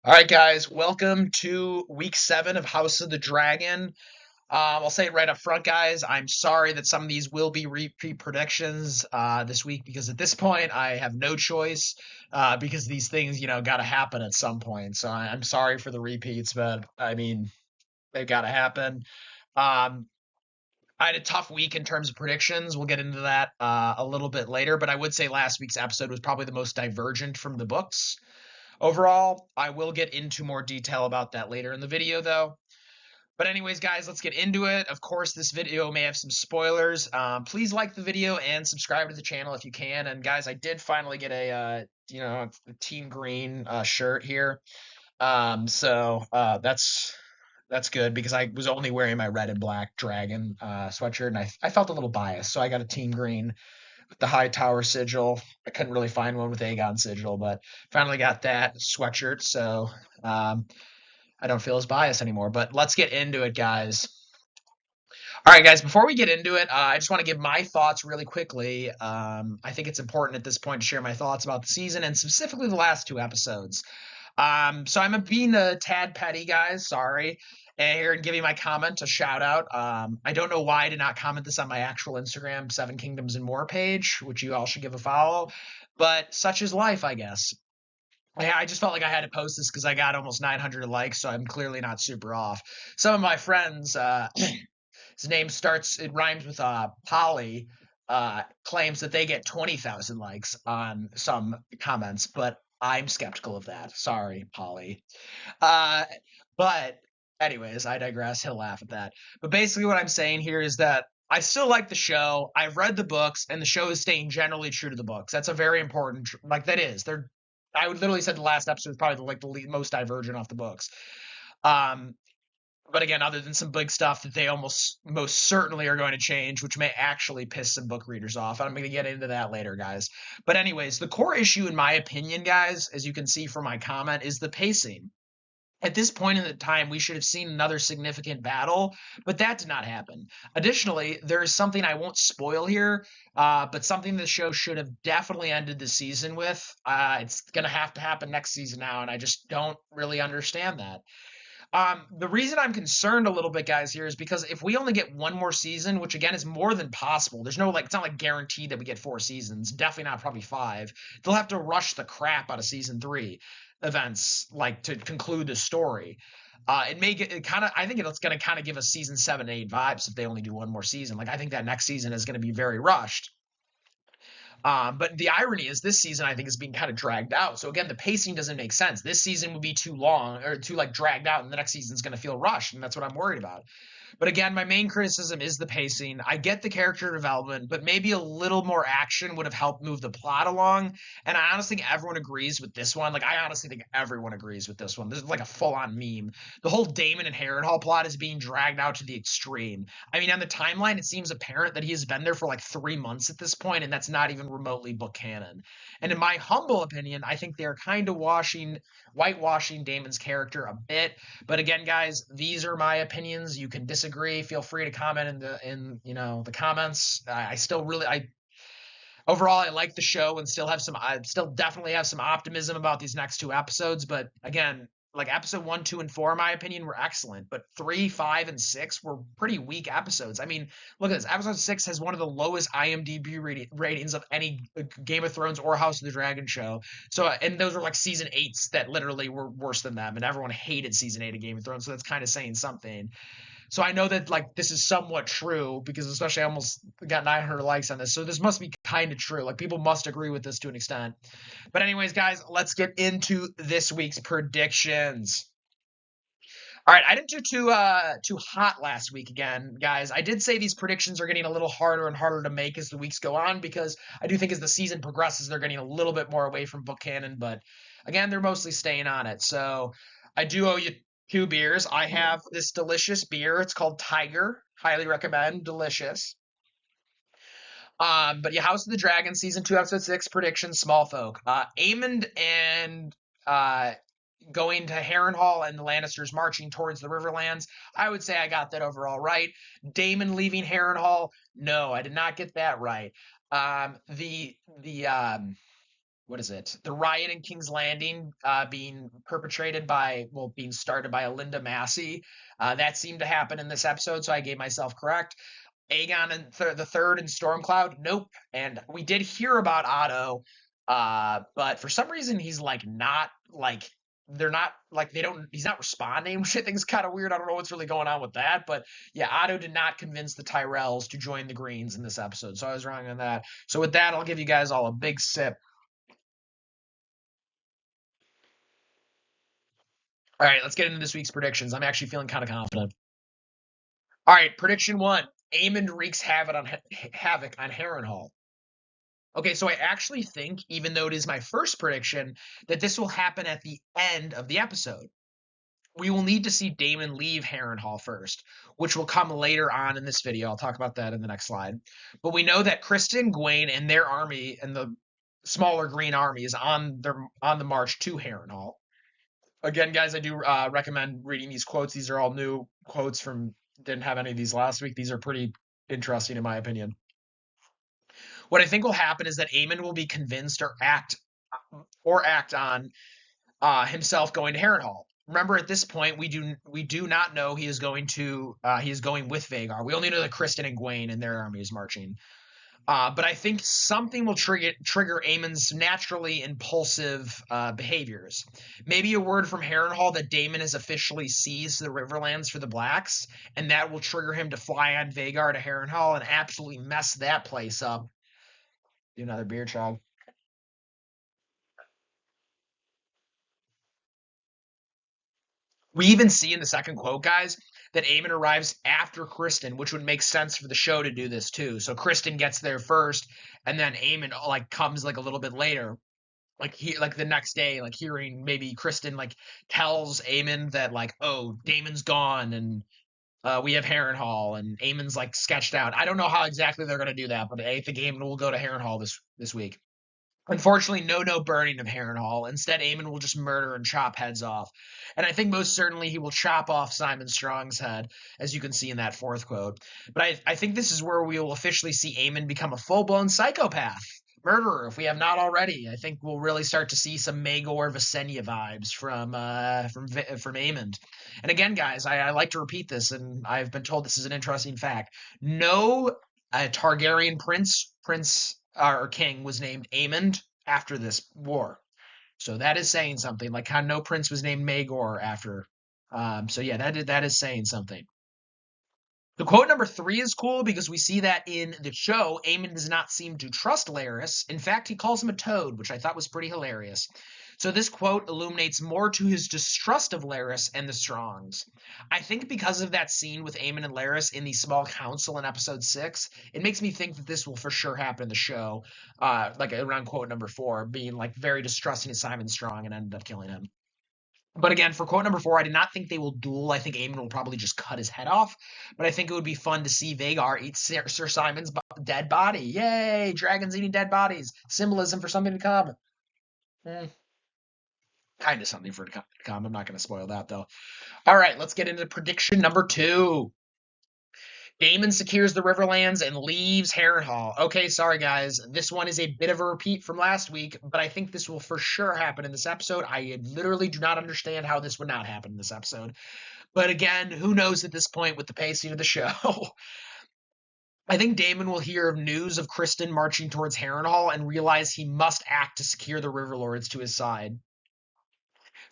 All right, guys, welcome to week 7 of House of the Dragon. I'll say it right up front, guys. I'm sorry that some of these will be repeat predictions this week because at this point I have no choice because these things, got to happen at some point. So I'm sorry for the repeats, but I mean, they've got to happen. Um, I had a tough week in terms of predictions. We'll get into that a little bit later, but I would say last week's episode was probably the most divergent from the books. Overall, I will get into more detail about that later in the video, though. But anyways, guys, let's get into it. Of course, this video may have some spoilers. Please like the video and subscribe to the channel if you can. And guys, I did finally get a Team Green shirt here. That's good because I was only wearing my red and black dragon sweatshirt, and I felt a little biased, so I got a Team Green with the High Tower sigil. I couldn't really find one with Aegon sigil, but finally got that sweatshirt, so um, I don't feel as biased anymore. But let's get into it, guys. All right, guys, before we get into it, I just want to give my thoughts really quickly. I think it's important at this point to share my thoughts about the season and specifically the last 2 episodes. So I'm being a tad petty, guys. Sorry. And here and giving my comment a shout out. I don't know why I did not comment this on my actual Instagram, Seven Kingdoms and More page, which you all should give a follow. But such is life, I guess. I just felt like I had to post this because I got almost 900 likes, so I'm clearly not super off. Some of my friends, his name starts, it rhymes with Polly, claims that they get 20,000 likes on some comments, but I'm skeptical of that. Sorry, Polly. Uh, but anyways, I digress. He'll laugh at that. But basically, what I'm saying here is that I still like the show. I've read the books, and the show is staying generally true to the books. That's a very important. Like that is. They're. I would literally said the last episode was probably the most divergent off the books. Um, but again, other than some big stuff that they almost most certainly are going to change, which may actually piss some book readers off. I'm going to get into that later, guys. But anyways, the core issue, in my opinion, guys, as you can see from my comment, is the pacing. At this point in the time, we should have seen another significant battle, but that did not happen. Additionally, there is something I won't spoil here, but something the show should have definitely ended the season with. It's going to happen next season now, and I just don't really understand that. The reason I'm concerned a little bit, guys, here is because if we only get one more season, which again is more than possible, there's no it's not like guaranteed that we get 4 seasons. Definitely not, probably 5. They'll have to rush the crap out of season 3 events, like to conclude the story. It may get it kind of. I think it's going to kind of give us season 7 and 8 vibes if they only do one more season. Like I think that next season is going to be very rushed. But the irony is this season I think is being kind of dragged out. So again, the pacing doesn't make sense. This season would be too long or too dragged out, and the next season's going to feel rushed, and that's what I'm worried about. But again, my main criticism is the pacing. I get the character development, but maybe a little more action would have helped move the plot along. And I honestly think everyone agrees with this one. Like, I honestly think everyone agrees with this one. This is like a full on meme. The whole Damon and Harrenhal plot is being dragged out to the extreme. I mean, on the timeline, it seems apparent that he has been there for like 3 months at this point, and that's not even remotely book canon. And in my humble opinion, I think they're kind of whitewashing Damon's character a bit. But again, guys, these are my opinions. You can disagree. Feel free to comment in the comments. I still really I overall I like the show and I still definitely have some optimism about these next 2 episodes. But again, like episode 1, 2, and 4, in my opinion, were excellent. But 3, 5, and 6 were pretty weak episodes. I mean, look at this. Episode 6 has one of the lowest IMDb ratings of any Game of Thrones or House of the Dragon show. So, and those were like season 8s that literally were worse than them, and everyone hated season 8 of Game of Thrones. So that's kind of saying something. So I know that like this is somewhat true because especially I almost got 900 likes on this. So this must be kind of true. Like people must agree with this to an extent. But anyways, guys, let's get into this week's predictions. All right, I didn't do too hot last week again, guys. I did say these predictions are getting a little harder and harder to make as the weeks go on because I do think as the season progresses they're getting a little bit more away from book canon, but again, they're mostly staying on it. So, I do owe you 2 beers. I have this delicious beer. It's called Tiger. Highly recommend. Delicious. But yeah, House of the Dragon season 2 episode 6 prediction small folk. Aemond and uh going to Harrenhal and the Lannisters marching towards the Riverlands. I would say I got that overall right. Daemon leaving Harrenhal, no, I did not get that right. The what is it? The riot in King's Landing being being started by Alinda Massey. That seemed to happen in this episode, so I gave myself correct. Aegon and the third and Stormcloud, nope. And we did hear about Otto, but for some reason he's like not like they're not like they don't he's not responding, which I think is kind of weird. I don't know what's really going on with that, but yeah, Otto did not convince the Tyrells to join the Greens in this episode, so I was wrong on that. So with that, I'll give you guys all a big sip. All right, let's get into this week's predictions. I'm actually feeling kind of confident. All right, prediction one: Aemond wreaks havoc on Harrenhal. Okay, so I actually think, even though it is my first prediction, that this will happen at the end of the episode. We will need to see Daemon leave Harrenhal first, which will come later on in this video. I'll talk about that in the next slide. But we know that Criston, Gwaine, and their army and the smaller green army is on the march to Harrenhal. Again, guys, I do recommend reading these quotes. These are all new quotes from didn't have any of these last week. These are pretty interesting in my opinion. What I think will happen is that Aemon will be convinced or act on himself going to Harrenhal. Remember, at this point, we do not know he is going with Vhagar. We only know that Criston and Gwaine and their army is marching. But I think something will trigger Aemon's naturally impulsive behaviors. Maybe a word from Harrenhal that Daemon has officially seized the Riverlands for the Blacks, and that will trigger him to fly on Vhagar to Harrenhal and absolutely mess that place up. Do another beer chug. We even see in the second quote, guys, that Aemon arrives after Criston, which would make sense for the show to do this too. So Criston gets there first, and then Aemon like comes like a little bit later, like the next day, like hearing maybe Criston like tells Aemon that like, oh, Daemon's gone and we have Harrenhal, and Aemon's like sketched out. I don't know how exactly they're gonna do that, but I think Aemon will go to Harrenhal this week. Unfortunately, no burning of Harrenhal. Instead, Aemon will just murder and chop heads off. And I think most certainly he will chop off Simon Strong's head, as you can see in that fourth quote. But I think this is where we will officially see Aemon become a full-blown psychopath. Murderer, if we have not already. I think we'll really start to see some Maegor Visenya vibes from Aemond. And again, guys, I like to repeat this, and I've been told this is an interesting fact. No Targaryen prince or king was named Aemond after this war. So that is saying something. Like how no prince was named Maegor after. So yeah, that is saying something. The quote number 3 is cool because we see that in the show, Aemon does not seem to trust Larys. In fact, he calls him a toad, which I thought was pretty hilarious. So this quote illuminates more to his distrust of Larys and the Strongs. I think because of that scene with Aemon and Larys in the small council in episode 6, it makes me think that this will for sure happen in the show, like around quote number 4, being like very distrusting of Simon Strong and ended up killing him. But again, for quote number 4, I did not think they will duel. I think Aemon will probably just cut his head off. But I think it would be fun to see Vhagar eat Sir Simon's dead body. Yay! Dragons eating dead bodies. Symbolism for something to come. Kind of something for to come. I'm not going to spoil that, though. All right, let's get into prediction number 2. Daemon secures the Riverlands and leaves Harrenhal. Okay, sorry guys. This one is a bit of a repeat from last week, but I think this will for sure happen in this episode. I literally do not understand how this would not happen in this episode. But again, who knows at this point with the pacing of the show. I think Daemon will hear of news of Criston marching towards Harrenhal and realize he must act to secure the Riverlords to his side.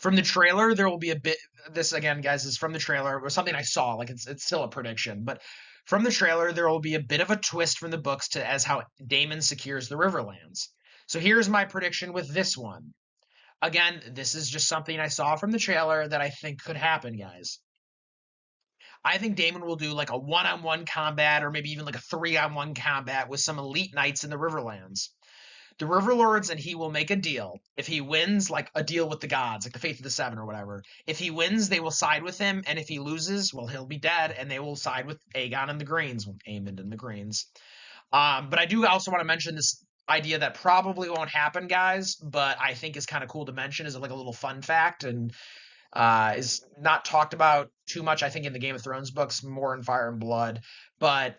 From the trailer, there will be a bit. This again, guys, is from the trailer. It was something I saw. Like it's still a prediction, but from the trailer, there will be a bit of a twist from the books as how Daemon secures the Riverlands. So here's my prediction with this one. Again, this is just something I saw from the trailer that I think could happen, guys. I think Daemon will do like a one-on-one combat or maybe even like a 3-on-1 combat with some elite knights in the Riverlands. The Riverlords and he will make a deal. If he wins, like a deal with the gods, like the Faith of the Seven or whatever. If he wins, they will side with him, and if he loses, well, he'll be dead, and they will side with Aegon and the Greens, Aemond and the Greens. But I do also want to mention this idea that probably won't happen, guys, but I think is kind of cool to mention as like a little fun fact, and is not talked about too much, I think, in the Game of Thrones books, more in Fire and Blood. But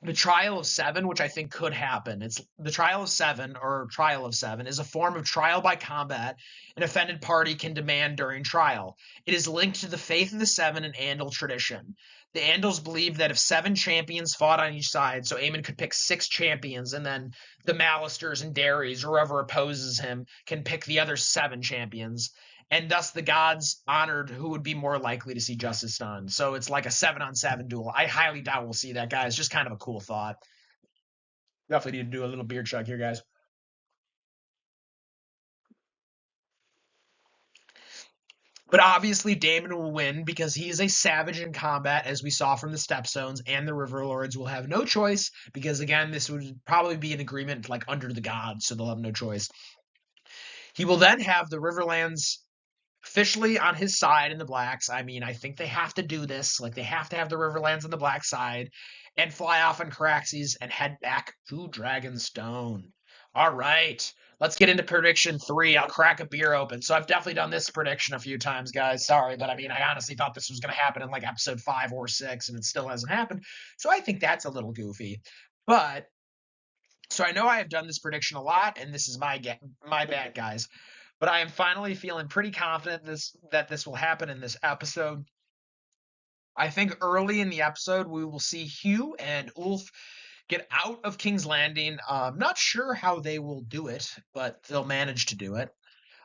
the Trial of Seven, which I think could happen. It's the Trial of Seven, or Trial of Seven, is a form of trial by combat an offended party can demand during trial. It is linked to the faith of the Seven and Andal tradition. The Andals believe that if 7 champions fought on each side, so Aemon could pick 6 champions, and then the Mallisters and Daenerys, or whoever opposes him, can pick the other 7 champions, and thus the gods honored who would be more likely to see justice done. So it's like a 7-on-7 duel. I highly doubt we'll see that, guys. Just kind of a cool thought. Definitely need to do a little beer chug here, guys. But obviously, Daemon will win because he is a savage in combat, as we saw from the Stepstones, and the Riverlords will have no choice because, again, this would probably be an agreement like under the gods, so they'll have no choice. He will then have the Riverlands officially on his side in the Blacks. I mean, I think they have to do this. Like, they have to have the Riverlands on the Black side and fly off on Caraxes and head back to Dragonstone. All right, let's get into prediction 3. I'll crack a beer open. So I've definitely done this prediction a few times, guys. Sorry, but I mean, I honestly thought this was going to happen in like episode 5 or 6, and it still hasn't happened. So I think that's a little goofy. But so I know I have done this prediction a lot, and this is my bad, guys. But I am finally feeling pretty confident that this will happen in this episode. I think early in the episode we will see Hugh and Ulf get out of King's Landing. Not sure how they will do it, but they'll manage to do it.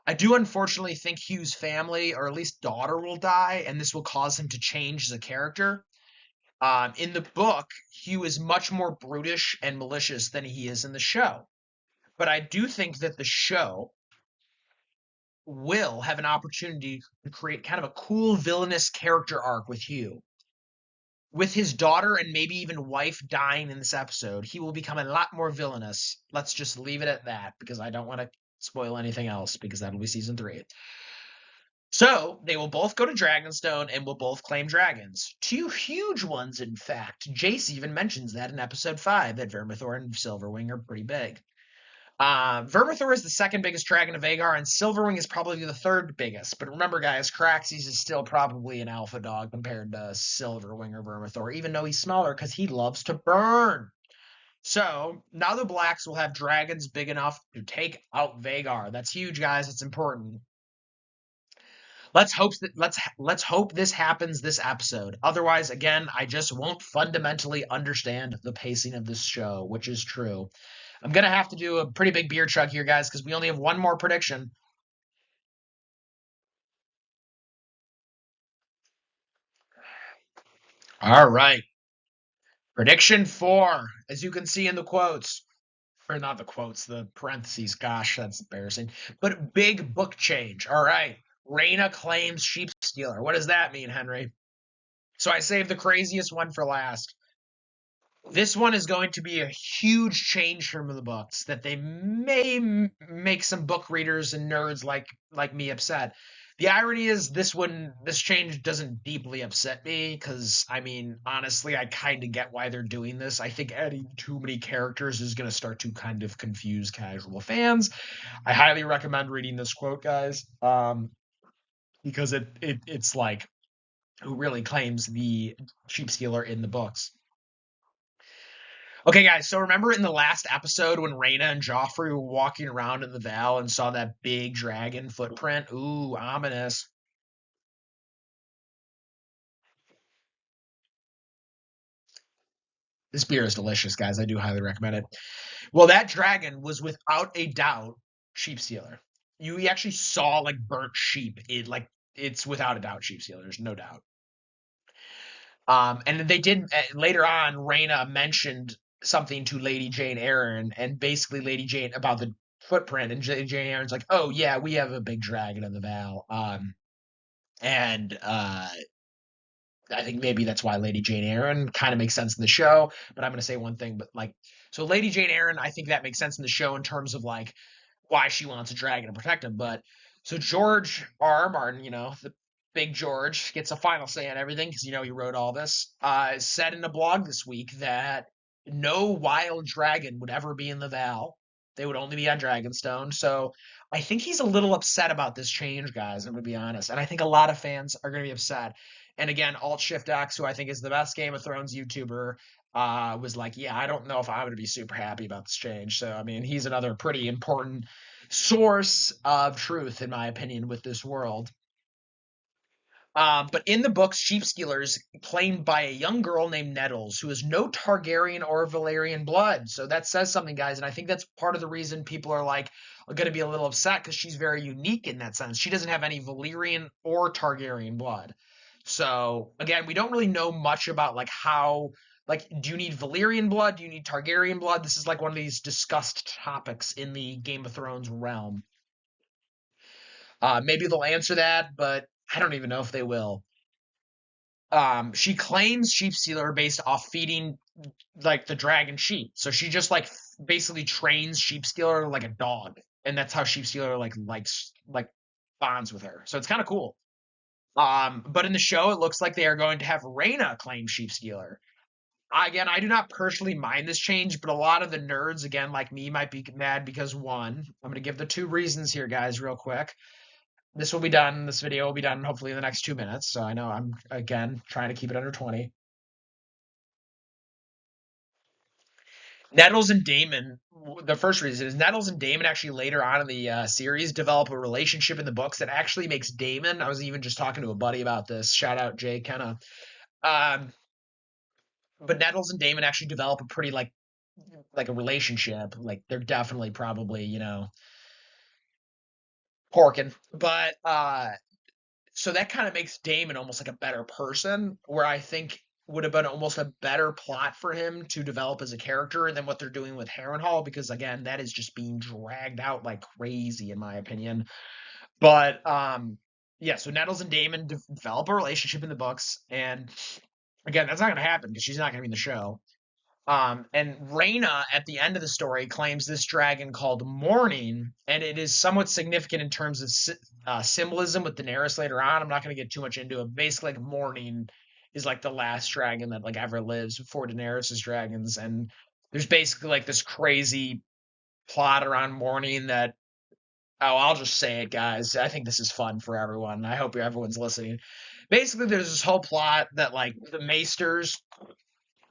I do unfortunately think Hugh's family, or at least daughter, will die, and this will cause him to change as a character. In the book, Hugh is much more brutish and malicious than he is in the show. But I do think that the show will have an opportunity to create kind of a cool villainous character arc with Hugh. With his daughter and maybe even wife dying in this episode, he will become a lot more villainous. Let's just leave it at that because I don't want to spoil anything else because that'll be season 3. So they will both go to Dragonstone and will both claim dragons. 2 huge ones, in fact. Jace even mentions that in episode 5, that Vermithor and Silverwing are pretty big. Vermithor is the second biggest dragon of Vhagar, and Silverwing is probably the third biggest. But remember, guys, Caraxes is still probably an alpha dog compared to Silverwing or Vermithor, even though he's smaller because he loves to burn. So now the Blacks will have dragons big enough to take out Vhagar. That's huge, guys. It's important. Let's hope this happens this episode. Otherwise, again, I just won't fundamentally understand the pacing of this show, which is true. I'm going to have to do a pretty big beer chug here, guys, because we only have one more prediction. All right. Prediction 4, as you can see in the quotes, or not the quotes, the parentheses. Gosh, that's embarrassing. But big book change. All right. Rhaena claims Sheepstealer. What does that mean, Henry? So I saved the craziest one for last. This one is going to be a huge change from the books that they may make some book readers and nerds like me upset. The irony is this change doesn't deeply upset me because I mean honestly I kind of get why they're doing this. I think adding too many characters is going to start to kind of confuse casual fans. I highly recommend reading this quote, guys, because it's like who really claims the Sheepstealer in the books. Okay, guys, so remember in the last episode when Rhaena and Joffrey were walking around in the Val and saw that big dragon footprint? Ooh, ominous. This beer is delicious, guys. I do highly recommend it. Well, that dragon was without a doubt Sheepstealer. You actually saw like burnt sheep. It's without a doubt Sheepstealer. There's no doubt. And they did later on. Rhaena mentioned something to Lady Jane Eyre, and basically Lady Jane about the footprint, and Jane Eyre's like, "Oh yeah, we have a big dragon in the Val." And I think maybe that's why Lady Jane Eyre kind of makes sense in the show. But I'm gonna say one thing, but like, so Lady Jane Eyre, I think that makes sense in the show in terms of like why she wants a dragon to protect him. But so George R. R. Martin, the big George, gets a final say on everything because he wrote all this. Said in a blog this week that no wild dragon would ever be in the Val. They would only be on Dragonstone. So I think he's a little upset about this change, guys. I'm gonna be honest, and I think a lot of fans are gonna be upset. And again, Alt Shift X, who I think is the best Game of Thrones YouTuber, was like, yeah, I don't know if I'm going to be super happy about this change. So, I mean, he's another pretty important source of truth, in my opinion, with this world. But in the books, Sheepskiller is claimed by a young girl named Nettles, who has no Targaryen or Valyrian blood. So that says something, guys, and I think that's part of the reason people are like going to be a little upset, because she's very unique in that sense. She doesn't have any Valyrian or Targaryen blood. So again, we don't really know much about like how, like, do you need Valyrian blood? Do you need Targaryen blood? This is like one of these discussed topics in the Game of Thrones realm. Maybe they'll answer that, but I don't even know if they will. She claims sheep stealer based off feeding like the dragon sheep. So she just like basically trains sheep stealer like a dog, and that's how sheep stealer like likes like bonds with her. So it's kind of cool. But in the show, it looks like they are going to have Rhaena claim sheep stealer. Again, I do not personally mind this change, but a lot of the nerds, again, like me, might be mad because one, I'm going to give the two reasons here, guys, real quick. This will be done. This video will be done hopefully in the next 2 minutes. So I know I'm, again, trying to keep it under 20. Nettles and Damon, the first reason is Nettles and Damon actually later on in the series develop a relationship in the books that actually makes Damon. I was even just talking to a buddy about this. Shout out Jay Kenna. Um, but Nettles and Damon actually develop a pretty like a relationship. Like they're definitely probably porking. But so that kind of makes Damon almost like a better person, where I think would have been almost a better plot for him to develop as a character than what they're doing with Harrenhal, because again, that is just being dragged out like crazy in my opinion. But yeah, so Nettles and Damon develop a relationship in the books, and again, that's not going to happen because she's not going to be in the show. And Rhaena at the end of the story claims this dragon called Morning, and it is somewhat significant in terms of symbolism with Daenerys later on. I'm not going to get too much into it. Basically, like Morning is like the last dragon that like ever lives before Daenerys's dragons, and there's basically like this crazy plot around Morning that, oh, I'll just say it, guys. I think this is fun for everyone. I hope everyone's listening. Basically, there's this whole plot that like the Maesters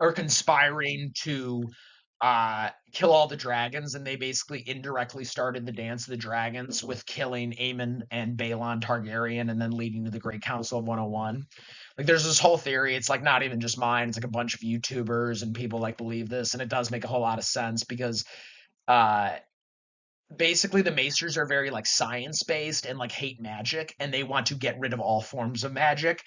are conspiring to kill all the dragons, and they basically indirectly started the Dance of the Dragons with killing Aemon and Balon Targaryen, and then leading to the Great Council of 101. Like, there's this whole theory. It's like not even just mine. It's like a bunch of YouTubers and people like believe this, and it does make a whole lot of sense because uh, basically the Maesters are very like science based and like hate magic, and they want to get rid of all forms of magic,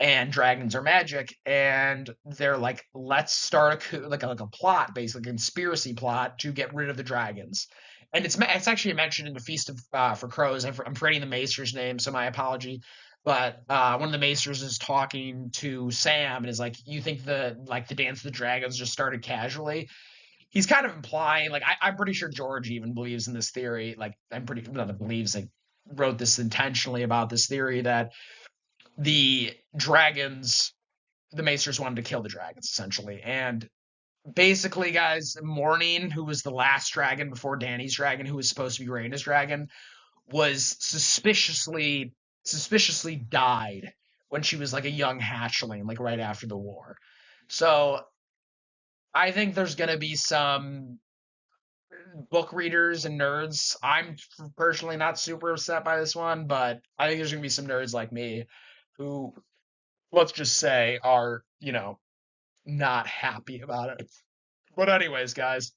and dragons are magic, and they're like, let's start a coup, like a plot, basically a conspiracy plot to get rid of the dragons. And it's actually mentioned in the Feast of for Crows. I'm forgetting the Maester's name, so my apology. But one of the Maesters is talking to Sam and is like, "You think the Dance of the Dragons just started casually?" He's kind of implying, like, I'm pretty sure George even believes in this theory. Like, I'm pretty not believes, like, wrote this intentionally about this theory that the dragons, the Maesters wanted to kill the dragons essentially, and basically, guys, Morning, who was the last dragon before Dany's dragon, who was supposed to be Rhaena's dragon, was suspiciously died when she was like a young hatchling, like right after the war. So I think there's gonna be some book readers and nerds. I'm personally not super upset by this one, but I think there's gonna be some nerds like me who, let's just say, are, not happy about it. But anyways, guys,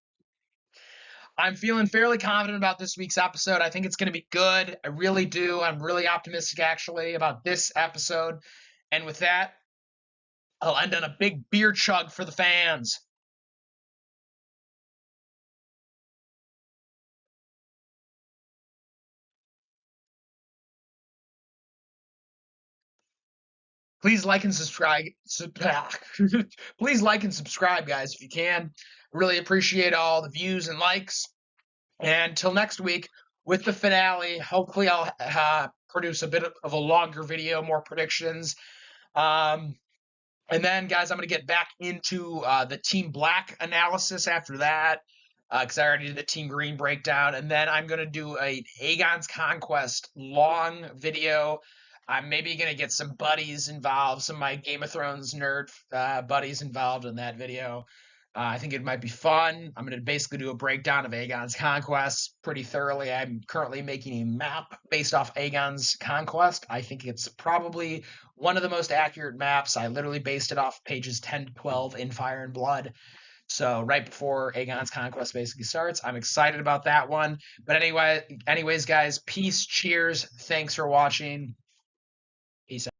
I'm feeling fairly confident about this week's episode. I think it's gonna be good. I really do. I'm really optimistic actually about this episode. And with that, I'll end on a big beer chug for the fans. Please like and subscribe. Please like and subscribe, guys, if you can. Really appreciate all the views and likes. And until next week with the finale, hopefully I'll produce a bit of a longer video, more predictions. And then, guys, I'm going to get back into the Team Black analysis after that, because I already did the Team Green breakdown. And then I'm going to do a Aegon's Conquest long video. I'm maybe gonna get some buddies involved, some of my Game of Thrones nerd buddies involved in that video. I think it might be fun. I'm going to basically do a breakdown of Aegon's Conquest pretty thoroughly. I'm currently making a map based off Aegon's Conquest. I think it's probably one of the most accurate maps. I literally based it off pages 10 to 12 in Fire and Blood. So right before Aegon's Conquest basically starts. I'm excited about that one. But anyways, guys, peace, cheers. Thanks for watching. Peace out.